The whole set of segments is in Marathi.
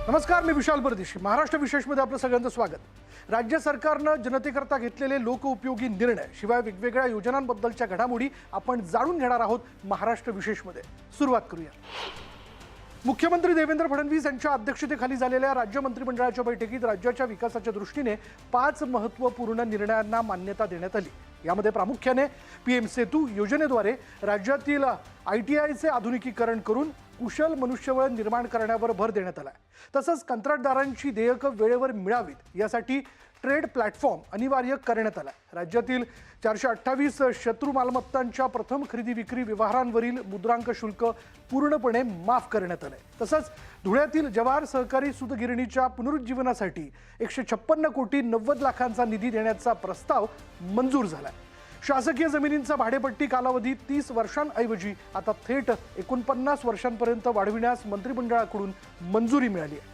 नमस्कार, मी विशाल परदेशी. महाराष्ट्र विशेषमध्ये आपलं सगळ्यांचं स्वागत. राज्य सरकारनं जनतेकरता घेतलेले लोकउपयोगी निर्णय शिवाय वेगवेगळ्या योजनांबद्दलच्या घडामोडी आपण जाणून घेणार आहोत महाराष्ट्र विशेषमध्ये. सुरुवात करूया. मुख्यमंत्री देवेंद्र फडणवीस यांच्या अध्यक्षतेखाली झालेल्या राज्य मंत्रिमंडळाच्या बैठकीत राज्याच्या विकासाच्या दृष्टीने 5 महत्त्वपूर्ण निर्णयांना मान्यता देण्यात आली. यामध्ये प्रामुख्याने पीएम सेतू योजनेद्वारे राज्यातील ITIचे आधुनिकीकरण करून कुशल मनुष्यबळ निर्माण करण्यावर भर देण्यात आला. तसंच कंत्राटदारांची देयकं वेळेवर मिळावीत यासाठी ट्रेड प्लॅटफॉर्म अनिवार्य करण्यात आला. राज्यातील 428 शत्रू मालमत्तांच्या प्रथम खरेदी विक्री व्यवहारांवरील मुद्रांक शुल्क पूर्णपणे माफ करण्यात आले. तसंच धुळ्यातील जवाहर सहकारी सूतगिरणीच्या पुनरुज्जीवनासाठी 156 कोटी 90 लाखांचा निधी देण्याचा प्रस्ताव मंजूर झाला. शासकीय जमिनींचा भाडेपट्टी कालावधी 30 वर्षांऐवजी आता थेट 49 वर्षांपर्यंत वाढविण्यास मंत्रिमंडळाकडून मंजुरी मिळाली आहे.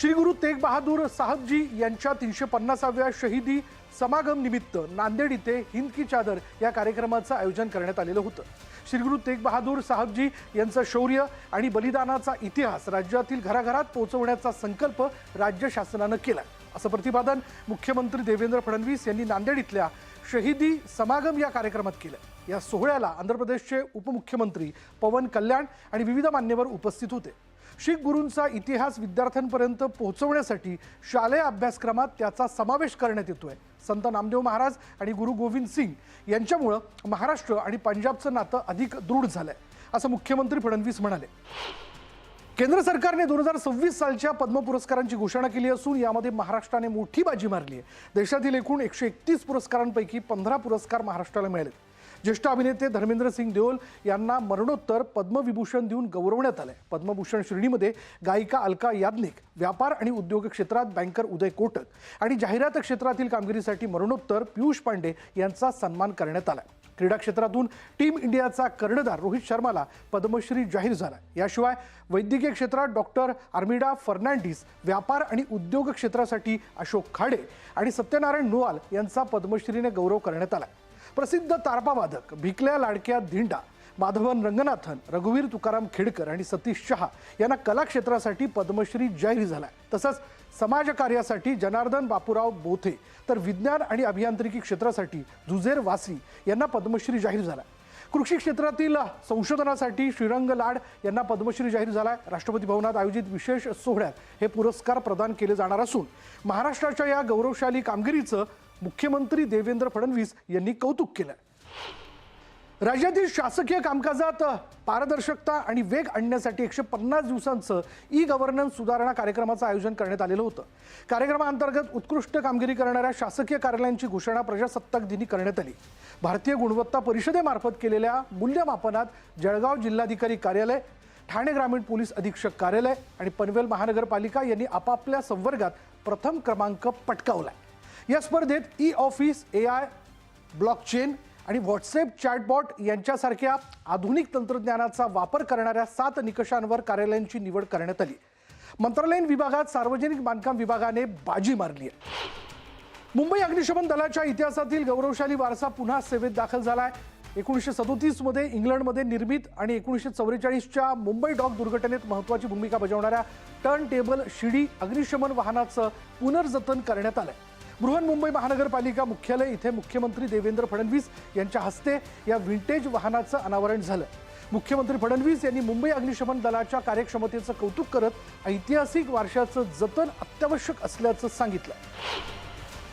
श्री गुरु तेग बहादूर साहबजी यांच्या 350व्या शहीदी समागम निमित्त नांदेड इथे हिंद की चादर या कार्यक्रमाचं आयोजन करण्यात आलेलं होतं. श्री गुरु तेग बहादूर साहबजी यांचं शौर्य आणि बलिदानाचा इतिहास राज्यातील घराघरात पोहोचवण्याचा संकल्प राज्य शासनानं केला, असं प्रतिपादन मुख्यमंत्री देवेंद्र फडणवीस यांनी नांदेड इथल्या शहीदी समागम या कार्यक्रमात केलं. या सोहळ्याला आंध्र प्रदेशचे उपमुख्यमंत्री पवन कल्याण आणि विविध मान्यवर उपस्थित होते. शीख गुरूंचा इतिहास विद्यार्थ्यांपर्यंत पोहोचवण्यासाठी शालेय अभ्यासक्रमात त्याचा समावेश करण्यात येतोय. संत नामदेव महाराज आणि गुरु गोविंद सिंग यांच्यामुळे महाराष्ट्र आणि पंजाबचं नातं अधिक दृढ झालंय, असं मुख्यमंत्री फडणवीस म्हणाले. केंद्र सरकारने 2026 सालच्या पद्म पुरस्कारांची घोषणा केली असून यामध्ये महाराष्ट्राने मोठी बाजी मारली आहे. देशातील एकूण 131 पुरस्कारांपैकी 15 पुरस्कार महाराष्ट्राला मिळाले. ज्येष्ठ अभिनेते धर्मेंद्र सिंग देओल यांना मरणोत्तर पद्मविभूषण देऊन गौरवण्यात आले. पद्मभूषण श्रेणीमध्ये गायिका अलका याज्ञिक, व्यापार आणि उद्योग क्षेत्रात बँकर उदय कोटक आणि जाहिरात क्षेत्रातील कामगिरीसाठी मरणोत्तर पियुष पांडे यांचा सन्मान करण्यात आला. क्रीडा क्षेत्रातून टीम इंडियाचा कर्णधार रोहित शर्माला पद्मश्री जाहीर झाला. याशिवाय वैद्यकीय क्षेत्रात डॉक्टर आर्मिडा फर्नांडिस, व्यापार आणि उद्योग क्षेत्रासाठी अशोक खाडे आणि सत्यनारायण नुआल यांचा पद्मश्रीने गौरव करण्यात आला. प्रसिद्ध तारपावादक भिकल्या लाडक्या धिंडा, माधवन रंगनाथन, रघुवीर तुकाराम खेडकर आणि सतीश शहा यांना कला क्षेत्रासाठी पद्मश्री जाहीर झाला. तसंच समाजकार्यासाठी जनार्दन बापूराव बोथे तर विज्ञान आणि अभियांत्रिकी क्षेत्रासाठी जुझेर वासी यांना पद्मश्री जाहीर झाला. कृषी क्षेत्रातील संशोधनासाठी श्रीरंग लाड यांना पद्मश्री जाहीर झाला. राष्ट्रपती भवनात आयोजित विशेष सोहळ्यात हे पुरस्कार प्रदान केले जाणार असून महाराष्ट्राच्या या गौरवशाली कामगिरीचं मुख्यमंत्री देवेंद्र फडणवीस यांनी कौतुक केलं. राज्यातील शासकीय कामकाजात पारदर्शकता आणि वेग आणण्यासाठी 150 दिवसांचं ई-गव्हर्नन्स सुधारणा कार्यक्रमाचं आयोजन करण्यात आलेलं होतं. कार्यक्रमाअंतर्गत उत्कृष्ट कामगिरी करणाऱ्या शासकीय कार्यालयांची घोषणा प्रजासत्ताक दिनी करण्यात आली. भारतीय गुणवत्ता परिषदेमार्फत केलेल्या मूल्यमापनात जळगाव जिल्हाधिकारी कार्यालय, ठाणे ग्रामीण पोलीस अधीक्षक कार्यालय आणि पनवेल महानगरपालिका यांनी आपापल्या संवर्गात प्रथम क्रमांक पटकावला. या स्पर्धेत ई-ऑफिस, AI, ब्लॉकचेन आणि व्हॉट्सॲप चॅटबॉट यांच्यासारख्या आधुनिक तंत्रज्ञानाचा वापर करणाऱ्या 7 निकषांवर कार्यालयांची निवड करण्यात आली. मंत्रालयीन विभागात सार्वजनिक बांधकाम विभागाने बाजी मारली आहे. मुंबई अग्निशमन दलाच्या इतिहासातील गौरवशाली वारसा पुन्हा सेवेत दाखल झाला आहे. 1937 मध्ये इंग्लंडमध्ये निर्मित आणि 1944च्या मुंबई डॉक दुर्घटनेत महत्त्वाची भूमिका बजावणाऱ्या टर्न टेबल शिडी अग्निशमन वाहनाचं पुनर्जतन करण्यात आलंय. बृहन्मुंबई महानगरपालिका मुख्यालय इथे मुख्यमंत्री देवेंद्र फडणवीस यांच्या हस्ते या विंटेज वाहनाचं अनावरण झालं. मुख्यमंत्री फडणवीस यांनी मुंबई अग्निशमन दलाच्या कार्यक्षमतेचं कौतुक करत ऐतिहासिक वारशाचं जतन अत्यावश्यक असल्याचं सांगितलं.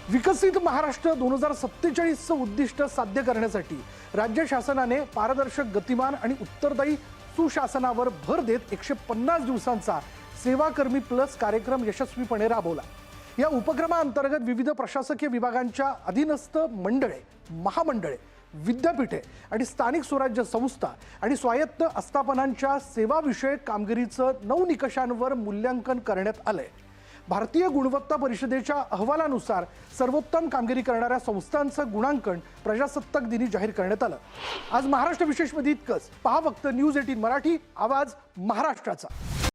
विकसित महाराष्ट्र 2047चं उद्दिष्ट साध्य करण्यासाठी राज्य शासनाने पारदर्शक, गतिमान आणि उत्तरदायी सुशासनावर भर देत 150 दिवसांचा सेवाकर्मी प्लस कार्यक्रम यशस्वीपणे राबवला. या उपक्रमाअंतर्गत विविध प्रशासकीय विभागांच्या अधीनस्थ मंडळे, महामंडळे, विद्यापीठे आणि स्थानिक स्वराज्य संस्था आणि स्वायत्त आस्थापनांच्या सेवाविषयक कामगिरीचं 9 निकषांवर मूल्यांकन करण्यात आलंय. भारतीय गुणवत्ता परिषदेच्या अहवालानुसार सर्वोत्तम कामगिरी करणाऱ्या संस्थांचं गुणांकन प्रजासत्ताक दिनी जाहीर करण्यात आलं. आज महाराष्ट्र विशेषमध्ये इतकंच. पहा फक्त न्यूज 18 मराठी, आवाज महाराष्ट्राचा.